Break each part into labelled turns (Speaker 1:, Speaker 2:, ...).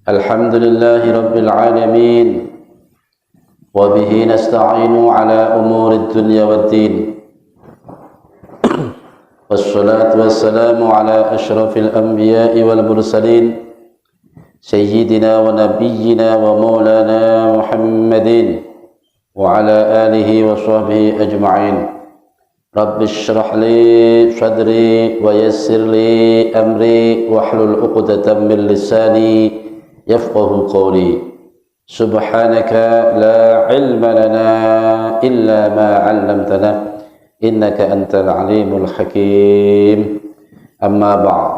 Speaker 1: الحمد لله رب العالمين وبه نستعين على أمور الدنيا والدين والصلاة والسلام على أشرف الأنبياء والمرسلين سيدنا ونبينا ومولانا محمد وعلى آله وصحبه أجمعين رب اشرح لي صدري ويسر لي أمري واحلل عقدة من لساني يفقه قولي سبحانك لا علم لنا إلا ما علمتنا إنك أنت العليم الحكيم أما بعد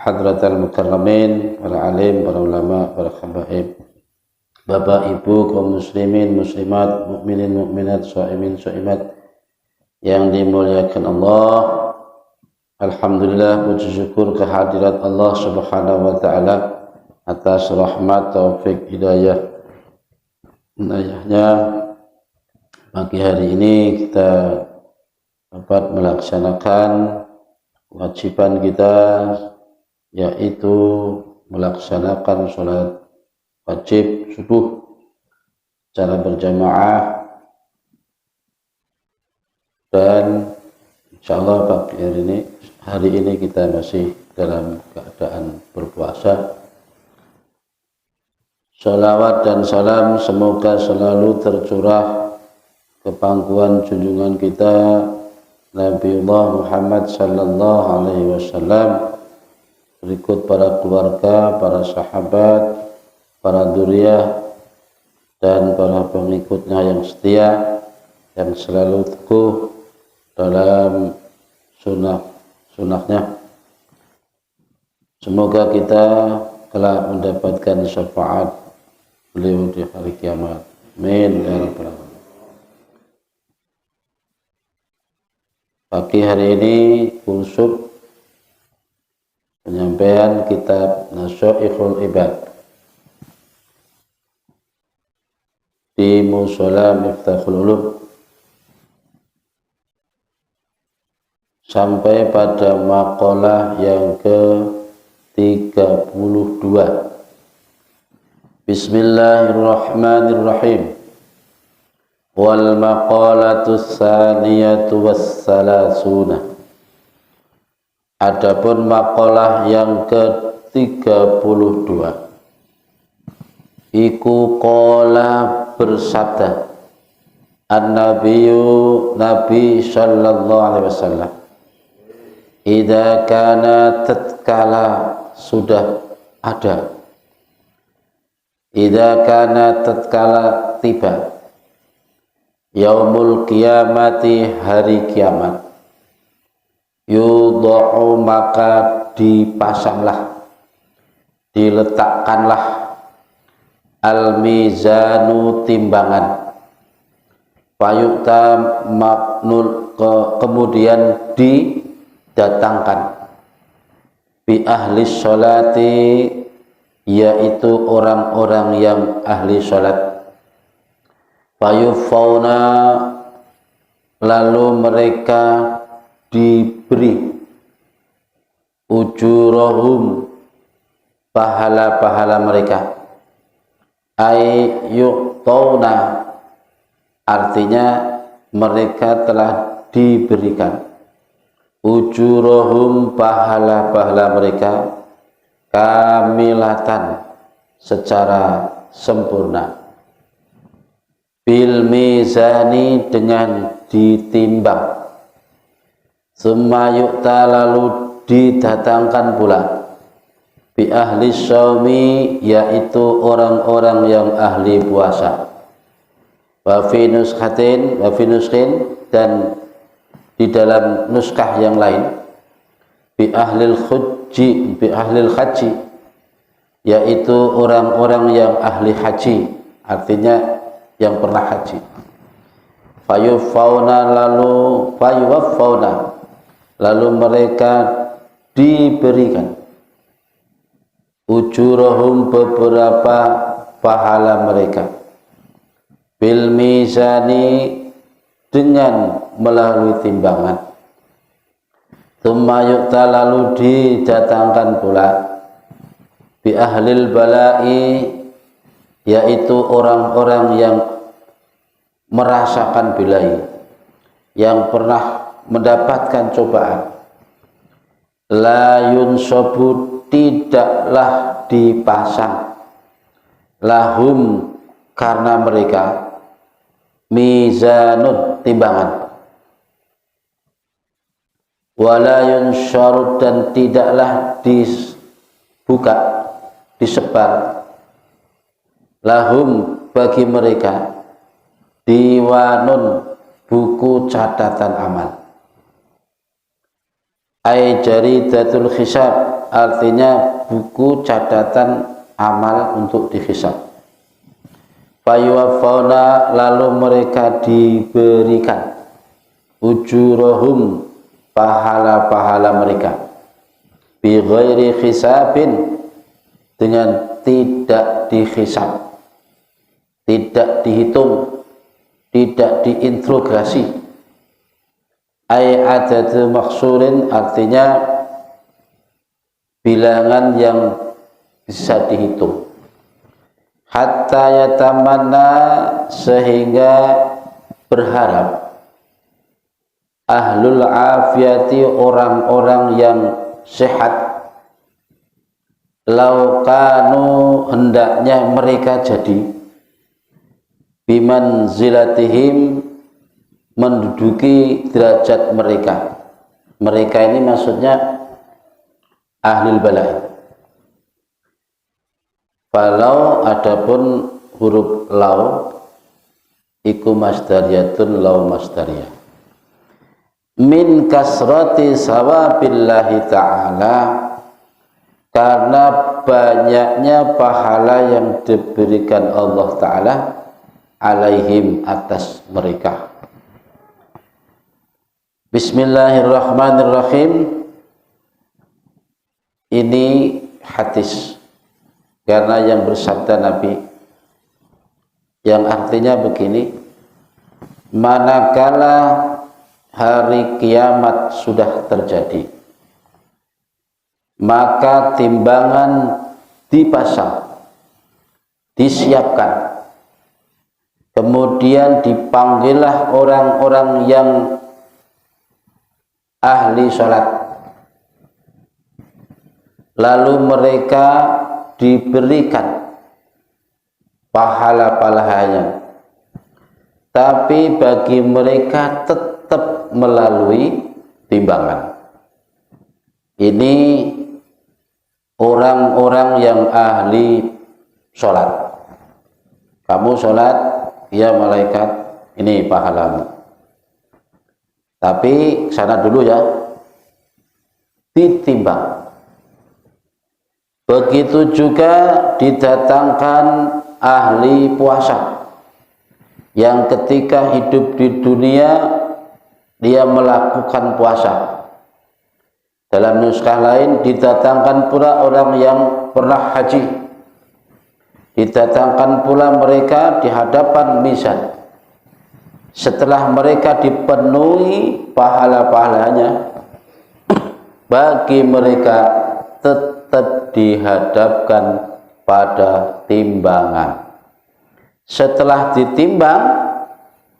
Speaker 1: حضرة المكرمين para alim, para ulama, para habaib, bapak ibu kaum muslimin muslimat, mukminin mukminat, shaimin shaimat yang dimuliakan Allah. Alhamdulillah, puji syukur kehadirat Allah Subhanahu wa taala atas rahmat, taufik, hidayahnya. Pagi hari ini kita dapat melaksanakan kewajiban kita, yaitu melaksanakan sholat wajib subuh secara berjamaah, dan insyaallah pagi hari ini kita masih dalam keadaan berpuasa. Salawat dan salam semoga selalu tercurah ke pangkuan junjungan kita Nabiullah Muhammad sallallahu alaihi wasallam, berikut para keluarga, para sahabat, para dzurriyyah dan para pengikutnya yang setia, yang selalu teguh dalam sunnahnya. Semoga kita telah mendapatkan syafaat beliau di hari kiamat. Amin ya rabbal alamin. Pagi hari ini khusus penyampaian kitab Nashaihul Ibad di Mushola Miftahul Ulum sampai pada maqalah yang ke-32. Bismillahirrahmanirrahim. Wal maqalatus tsaniyatu wassalasuna. Adapun maqalah yang ke-32 iku qala bersabda an-nabiyyu nabi sallallahu alaihi wasallam, idza kana tatkala sudah ada, idza kana tatkala tiba, yaumul kiamati hari kiamat, yudha'u maka dipasanglah, diletakkanlah al-mizanu timbangan, fayu'ta maknul kemudian didatangkan bi ahli sholati, yaitu orang-orang yang ahli sholat, fayufauna lalu mereka diberi ujurahum pahala-pahala mereka, ay yu'tauna artinya mereka telah diberikan ujurahum pahala-pahala mereka kamilatan secara sempurna, bil mizani dengan ditimbang, summa yu'ta lalu didatangkan pula bi ahli shaumi, yaitu orang-orang yang ahli puasa, wa fi nuskhin dan di dalam nuskah yang lain bi ahlil haji, yaitu orang-orang yang ahli haji, artinya yang pernah haji. Fayuwaffawna lalu mereka diberikan ujurahum beberapa pahala mereka, bil mizani dengan melalui timbangan, tsumma yu'ta lalu didatangkan pula bi ahlil balai, yaitu orang-orang yang merasakan bilai, yang pernah mendapatkan cobaan. La yunsabu, tidaklah dipasang, lahum, karena mereka, mizanun, timbangan. Wala yunsharud, dan tidaklah dibuka, disebar, lahum, bagi mereka, diwanun, buku catatan amal. Ai jaridatul hisab, artinya buku catatan amal untuk dihisab. Fayuwaffawna, lalu mereka diberikan ujurahum, pahala-pahala mereka, bi ghairi hisabin, dengan tidak dihisab, tidak dihitung, tidak diintrogasi. Ai adadu maksurin, artinya bilangan yang bisa dihitung. Hatta yatamanna, sehingga berharap, ahlul afiyati, orang-orang yang sehat, laukanu, hendaknya mereka jadi, biman zilatihim, menduduki derajat mereka. Mereka ini maksudnya ahlul balai. Falau, adapun huruf lau iku masdariyatun, lau masdariyah, min kasrati sawabillahi ta'ala, karena banyaknya pahala yang diberikan Allah Ta'ala alaihim, atas mereka. Bismillahirrahmanirrahim. Ini hadis, karena yang bersabda Nabi, yang artinya begini: manakala hari kiamat sudah terjadi, maka timbangan dipasang, disiapkan, kemudian dipanggillah orang-orang yang ahli sholat, lalu mereka diberikan pahala-pahalanya, tapi bagi mereka tetap melalui timbangan. Ini orang-orang yang ahli sholat. Kamu sholat, ya malaikat, ini pahalamu. Tapi sana dulu ya, ditimbang. Begitu juga didatangkan ahli puasa, yang ketika hidup di dunia dia melakukan puasa. Dalam nuskah lain didatangkan pula orang yang pernah haji, didatangkan pula mereka di hadapan mizan. Setelah mereka dipenuhi pahala-pahalanya, bagi mereka tetap dihadapkan pada timbangan. Setelah ditimbang,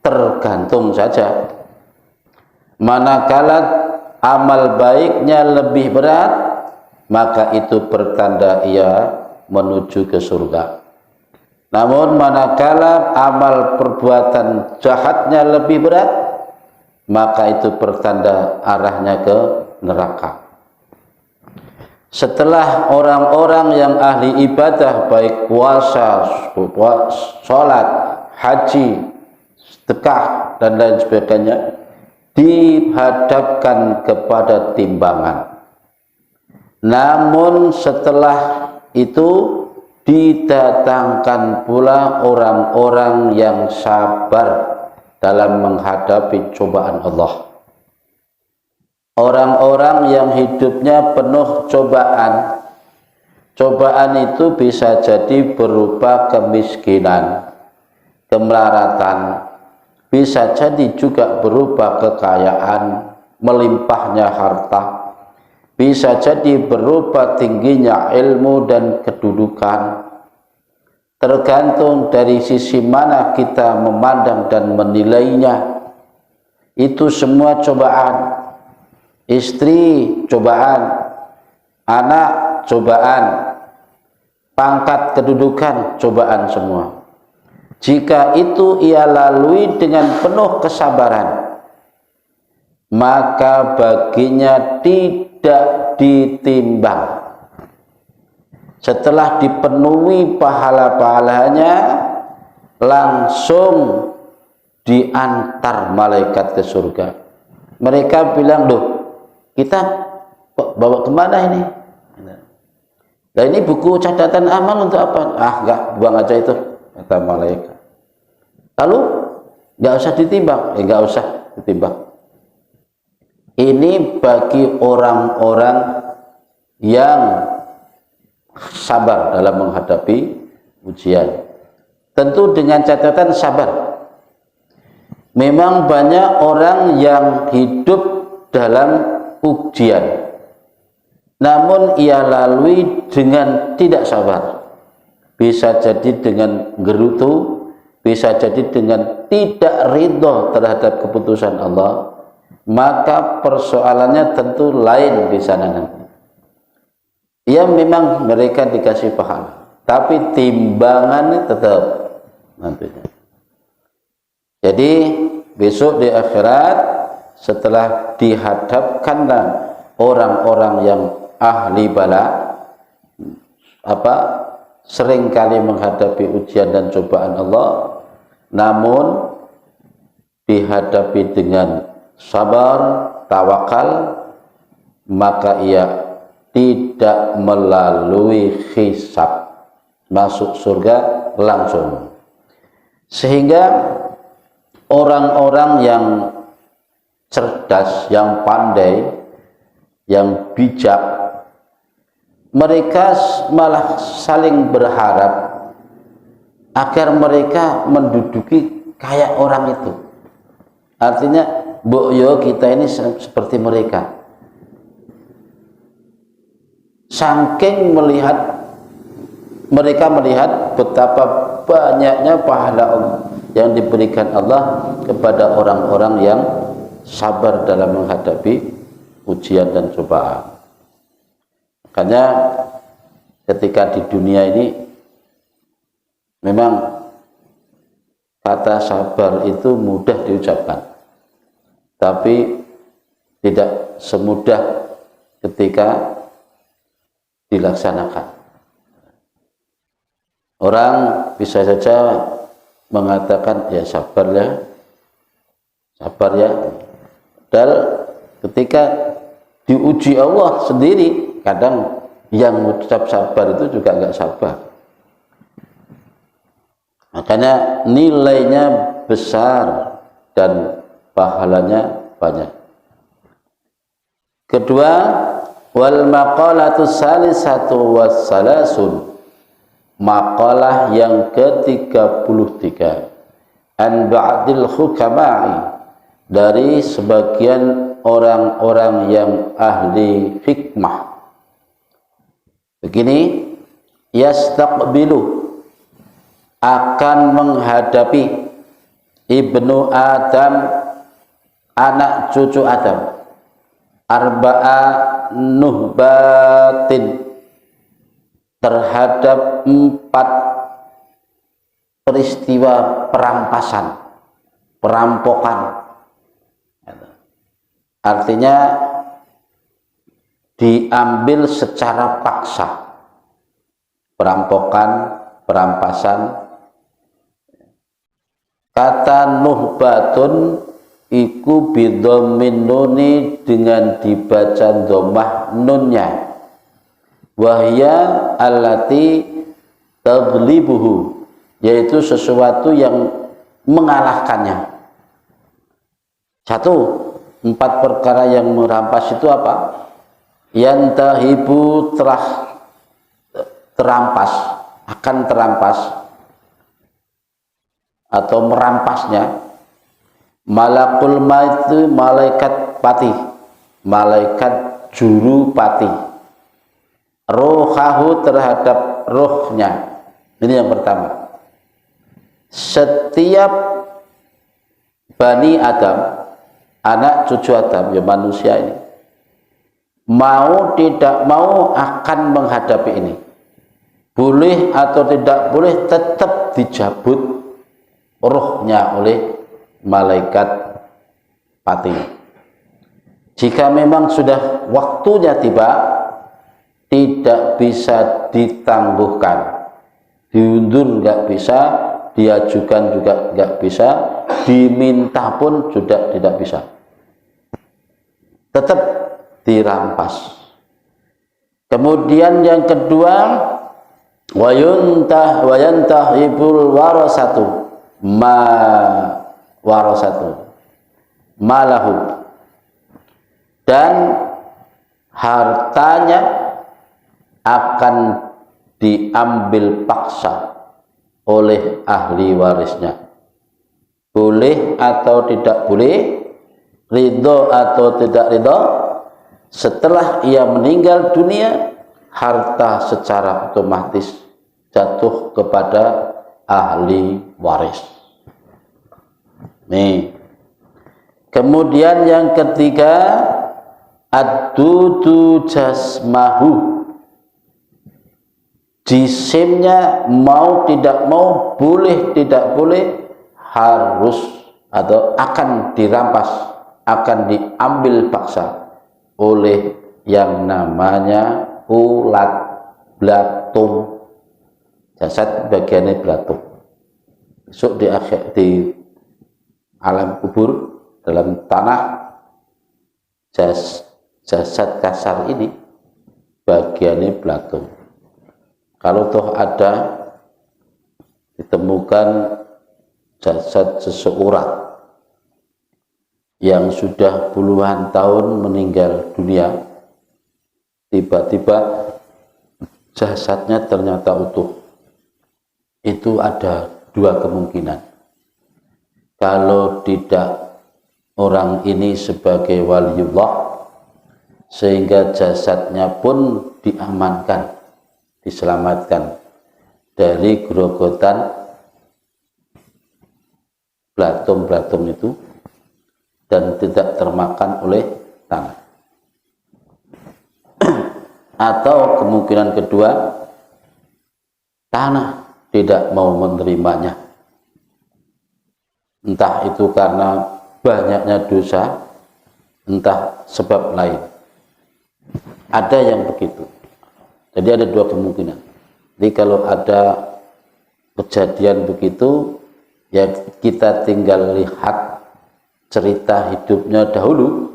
Speaker 1: tergantung saja. Manakala amal baiknya lebih berat, maka itu pertanda ia menuju ke surga. Namun manakala amal perbuatan jahatnya lebih berat, maka itu pertanda arahnya ke neraka. Setelah orang-orang yang ahli ibadah, baik puasa, sholat, haji, sedekah, dan lain sebagainya, dihadapkan kepada timbangan. Namun setelah itu didatangkan pula orang-orang yang sabar dalam menghadapi cobaan Allah. Orang-orang yang hidupnya penuh cobaan. Cobaan itu bisa jadi berupa kemiskinan, kemelaratan, bisa jadi juga berupa kekayaan, melimpahnya harta, bisa jadi berupa tingginya ilmu dan kedudukan, tergantung dari sisi mana kita memandang dan menilainya. Itu semua cobaan. Istri cobaan, anak cobaan, pangkat kedudukan cobaan semua. Jika itu ia lalui dengan penuh kesabaran, maka baginya tidak ditimbang. Setelah dipenuhi pahala-pahalanya, langsung diantar malaikat ke surga. Mereka bilang, loh, kita bawa kemana ini? Nah, ini buku catatan amal untuk apa? Ah, enggak, buang aja itu, kata malaikat. Lalu enggak usah ditimbang, enggak usah ditimbang. Ini bagi orang-orang yang sabar dalam menghadapi ujian. Tentu dengan catatan sabar. Memang banyak orang yang hidup dalam ujian, namun ia lalui dengan tidak sabar. Bisa jadi dengan gerutu, bisa jadi dengan tidak ridho terhadap keputusan Allah. Maka persoalannya tentu lain di sana nanti. Ya memang mereka dikasih pahala, tapi timbangannya tetap nantinya. Jadi besok di akhirat, setelah dihadapkanlah orang-orang yang ahli bala, seringkali menghadapi ujian dan cobaan Allah, namun dihadapi dengan sabar, tawakal, maka ia tidak melalui hisab, masuk surga langsung. Sehingga orang-orang yang cerdas, yang pandai, yang bijak, mereka malah saling berharap agar mereka menduduki kayak orang itu. Artinya, mbok yo kita ini seperti mereka. Saking mereka melihat betapa banyaknya pahala Allah yang diberikan Allah kepada orang-orang yang sabar dalam menghadapi ujian dan cobaan. Makanya ketika di dunia ini memang kata sabar itu mudah diucapkan, tapi tidak semudah ketika dilaksanakan. Orang bisa saja mengatakan ya sabar ya, padahal ketika diuji Allah sendiri, kadang yang mengucap sabar itu juga enggak sabar. Makanya nilainya besar dan pahalanya banyak. Kedua, wal maqalatu salisatu wassalasun, maqalah yang ke-33, an ba'dil hukama'i, dari sebagian orang-orang yang ahli hikmah. Begini, yastaqbilu, akan menghadapi ibnu Adam, anak cucu Adam, arba'a nuhbatin, terhadap 4 peristiwa perampasan, perampokan. Artinya diambil secara paksa, perampokan, perampasan. Kata nuhbatun iku bidhammin nuni, dengan dibaca dhammah nunnya, wahya allati taghlibuhu, yaitu sesuatu yang mengalahkannya. 1, 4 perkara yang merampas itu apa? Yantahibu, telah terampas, akan terampas atau merampasnya. Malakul maut, malaikat pati, malaikat juru pati, rohahu terhadap rohnya. Ini yang pertama. Setiap Bani Adam, anak cucu Adam, ya manusia ini, mau tidak mau akan menghadapi ini. Boleh atau tidak boleh, tetap dicabut rohnya oleh malaikat pati. Jika memang sudah waktunya tiba, tidak bisa ditangguhkan, diundur nggak bisa, diajukan juga nggak bisa, diminta pun sudah tidak bisa, tetap dirampas. Kemudian yang kedua, wayantahibul warasatu malahu, dan hartanya akan diambil paksa oleh ahli warisnya. Boleh atau tidak boleh, ridho atau tidak ridho, setelah ia meninggal dunia, harta secara otomatis jatuh kepada ahli waris. Nih. Kemudian yang ketiga, ad-dudu jasmahu, jisimnya mau tidak mau, boleh tidak boleh, harus atau akan dirampas, akan diambil paksa oleh yang namanya ulat belatung. Jasad bagiannya belatung. Besok di alam kubur, dalam tanah, jasad kasar ini bagiannya belatung. Kalau toh ada ditemukan jasad seseorang yang sudah puluhan tahun meninggal dunia, tiba-tiba jasadnya ternyata utuh, itu ada dua kemungkinan. Kalau tidak orang ini sebagai waliullah, sehingga jasadnya pun diamankan, diselamatkan dari gerogotan belatung-belatung itu dan tidak termakan oleh tanah. Atau kemungkinan kedua, tanah tidak mau menerimanya, entah itu karena banyaknya dosa, entah sebab lain. Ada yang begitu. Jadi ada dua kemungkinan. Jadi kalau ada kejadian begitu, ya kita tinggal lihat cerita hidupnya dahulu.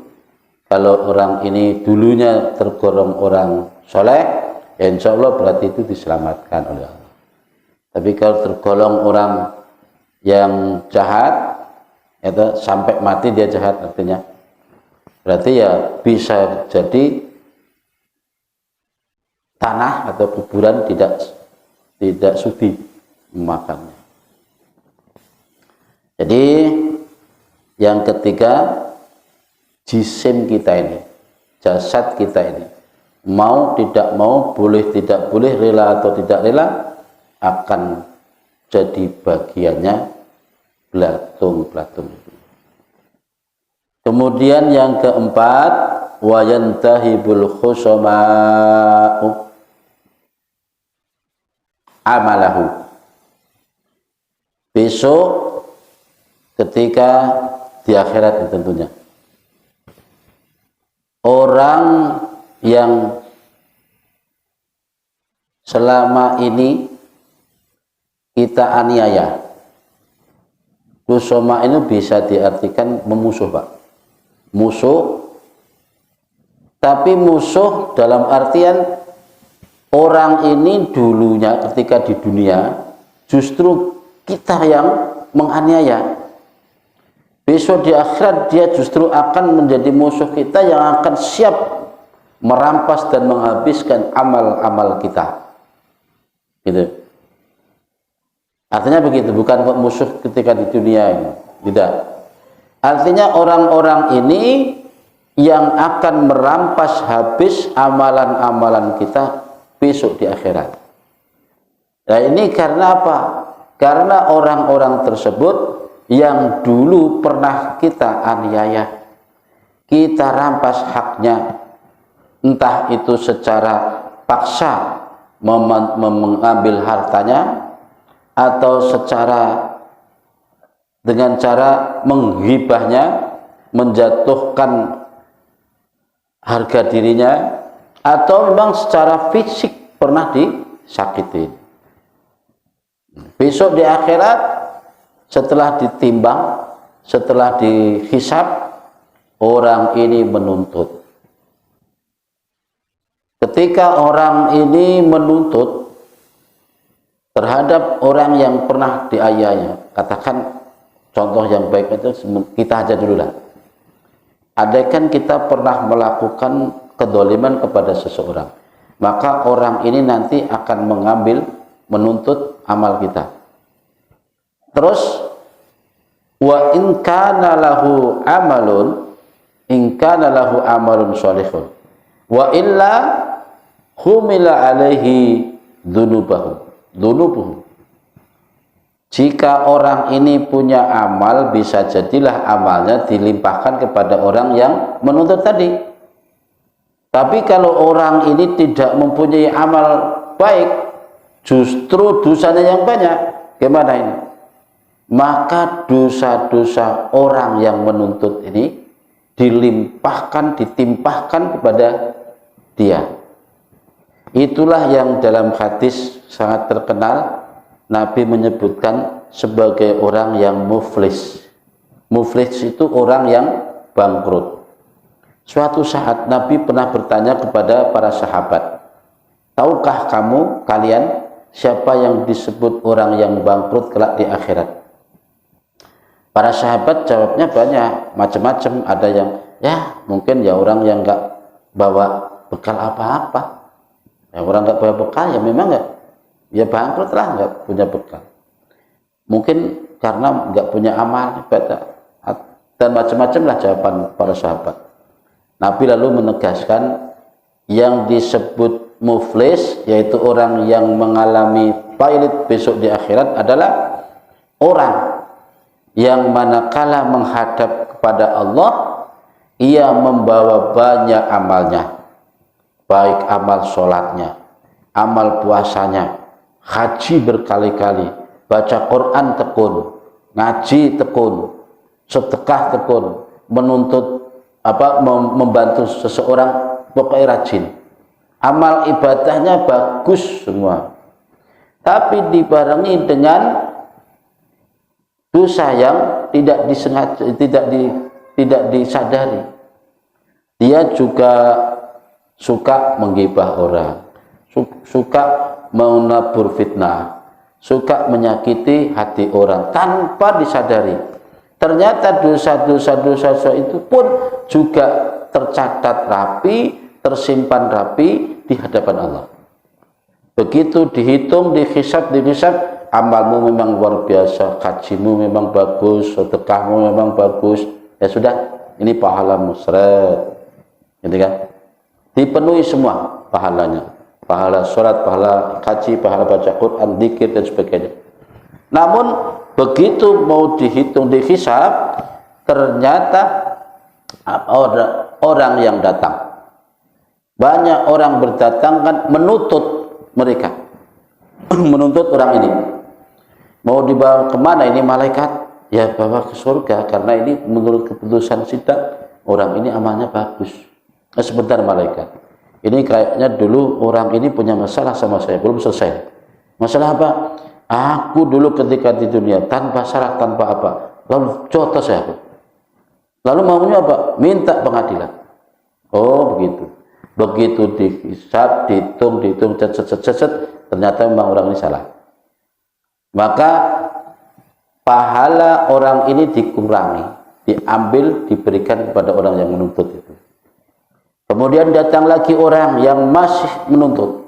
Speaker 1: Kalau orang ini dulunya tergolong orang soleh, ya insya Allah berarti itu diselamatkan oleh Allah. Tapi kalau tergolong orang yang jahat, itu sampai mati dia jahat, artinya berarti ya bisa jadi tanah atau kuburan tidak sudi memakannya. Jadi yang ketiga, jisim kita ini, jasad kita ini, mau tidak mau, boleh tidak boleh, rela atau tidak rela, akan jadi bagiannya belatung-belatung itu. Kemudian yang keempat, wayantahibul khusoma'u amalahu. Besok ketika di akhirat tentunya, orang yang selama ini kita aniaya, khusoma itu bisa diartikan memusuh, Pak. Musuh, tapi musuh dalam artian orang ini dulunya ketika di dunia justru kita yang menganiaya. Besok di akhirat dia justru akan menjadi musuh kita yang akan siap merampas dan menghabiskan amal-amal kita. Gitu. Artinya begitu, bukan musuh ketika di dunia ini. Tidak. Artinya orang-orang ini yang akan merampas habis amalan-amalan kita besok di akhirat. Nah ini karena apa? Karena orang-orang tersebut yang dulu pernah kita aniaya, kita rampas haknya, entah itu secara paksa mengambil hartanya, atau secara dengan cara menghibahnya, menjatuhkan harga dirinya, atau memang secara fisik pernah disakiti. Besok di akhirat setelah ditimbang, setelah dihisab, orang ini menuntut. Ketika orang ini menuntut terhadap orang yang pernah dianiaya, katakan contoh yang baik itu kita aja dulu lah. Andaikan kita pernah melakukan kedoliman kepada seseorang, maka orang ini nanti akan mengambil, menuntut amal kita. Terus wa in kana lahu amalun, in kana lahu amalun sholihun, wa illa humila alaihi dzunubuhum. Jika orang ini punya amal, bisa jadilah amalnya dilimpahkan kepada orang yang menuntut tadi. Tapi kalau orang ini tidak mempunyai amal baik, justru dosanya yang banyak, gimana ini? Maka dosa-dosa orang yang menuntut ini dilimpahkan, ditimpahkan kepada dia. Itulah yang dalam hadis sangat terkenal Nabi menyebutkan sebagai orang yang muflis. Muflis itu orang yang bangkrut. Suatu saat Nabi pernah bertanya kepada para sahabat, tahukah kalian siapa yang disebut orang yang bangkrut kelak di akhirat? Para sahabat jawabnya banyak, macam-macam. Ada yang mungkin orang yang nggak bawa bekal apa-apa. Orang nggak bawa bekal memang nggak, bangkrut lah, nggak punya bekal. Mungkin karena nggak punya amal ibadah, dan macam-macam lah jawaban para sahabat. Nabi lalu menegaskan yang disebut muflis, yaitu orang yang mengalami pailit besok di akhirat, adalah orang yang manakala menghadap kepada Allah, ia membawa banyak amalnya, baik amal sholatnya, amal puasanya, haji berkali-kali, baca Quran tekun, ngaji tekun, sedekah tekun, menuntut membantu seseorang, pokoknya rajin. Amal ibadahnya bagus semua, tapi dibarengi dengan dosa yang tidak disengaja, tidak disadari. Dia juga suka menggibah orang, suka menabur fitnah, suka menyakiti hati orang tanpa disadari. Ternyata dosa-dosa itu pun juga tercatat rapi, tersimpan rapi di hadapan Allah. Begitu dihitung, dihisab, amalmu memang luar biasa, hajimu memang bagus, sedekahmu memang bagus, ya sudah, ini pahalamu seret, gitu kan? Dipenuhi semua pahalanya, pahala sholat, pahala haji, pahala baca Quran, dzikir dan sebagainya. Namun begitu mau dihitung, dihisab, ternyata orang yang datang, banyak orang berdatangan menuntut mereka, menuntut orang ini. Mau dibawa kemana ini malaikat? Ya bawa ke surga, karena ini menurut keputusan sidang orang ini amalnya bagus. Sebentar malaikat, ini kayaknya dulu orang ini punya masalah sama saya, belum selesai. Masalah apa? Aku dulu ketika di dunia tanpa salah, tanpa apa, lalu jotos saya. Lalu maunya apa? Minta pengadilan. Oh begitu. Begitu dihisab, dihitung, ternyata memang orang ini salah. Maka pahala orang ini dikurangi, diambil, diberikan kepada orang yang menuntut itu. Kemudian datang lagi orang yang masih menuntut.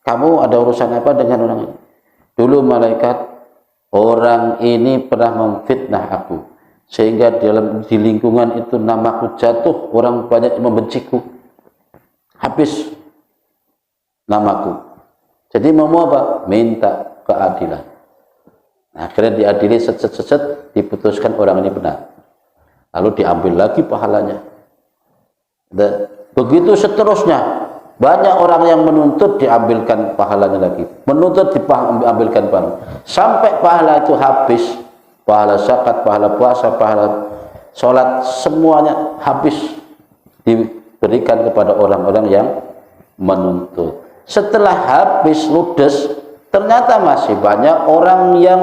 Speaker 1: Kamu ada urusan apa dengan orang ini? Dulu malaikat, orang ini pernah memfitnah aku, sehingga di lingkungan itu namaku jatuh, orang banyak membenciku, habis namaku. Jadi mau apa? Minta keadilan. Nah, akhirnya diadili, set, diputuskan orang ini benar, lalu diambil lagi pahalanya. Dan begitu seterusnya, banyak orang yang menuntut, diambilkan pahalanya lagi, menuntut, diambilkan pahala, sampai pahala itu habis. Pahala zakat, pahala puasa, pahala sholat, semuanya habis, diberikan kepada orang-orang yang menuntut. Setelah habis ludes, ternyata masih banyak orang yang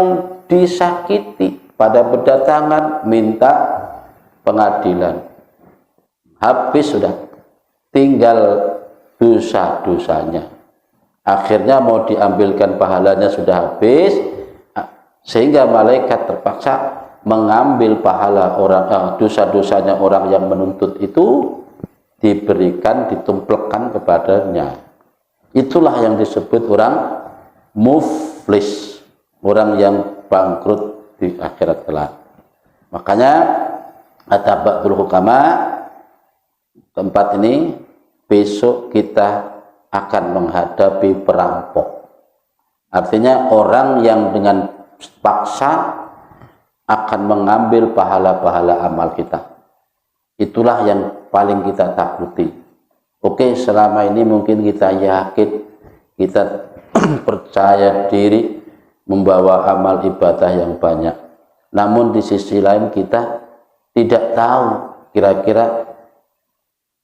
Speaker 1: disakiti, pada berdatangan minta pengadilan. Habis sudah, tinggal dosa-dosanya. Akhirnya mau diambilkan pahalanya sudah habis, sehingga malaikat terpaksa mengambil pahala orang, dosa-dosanya orang yang menuntut itu, diberikan, ditumplekkan kepadanya. Itulah yang disebut orang muflis, orang yang bangkrut di akhirat kelak. Makanya kata ba'dul hukama, tempat ini besok kita akan menghadapi perampok. Artinya orang yang dengan paksa akan mengambil pahala-pahala amal kita. Itulah yang paling kita takuti. Oke, selama ini mungkin kita yakin, kita percaya diri membawa amal ibadah yang banyak. Namun di sisi lain kita tidak tahu kira-kira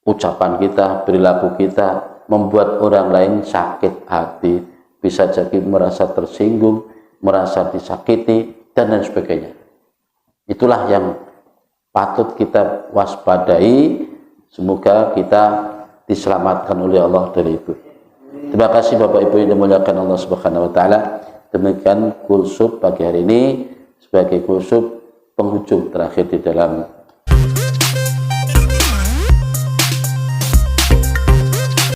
Speaker 1: ucapan kita, perilaku kita membuat orang lain sakit hati, bisa jadi merasa tersinggung, merasa disakiti, dan lain sebagainya. Itulah yang patut kita waspadai. Semoga kita diselamatkan oleh Allah dari itu. Terima kasih Bapak Ibu yang dimuliakan Allah Subhanahu wa taala. Demikian kulsub pagi hari ini sebagai kulsub penghujung terakhir di dalam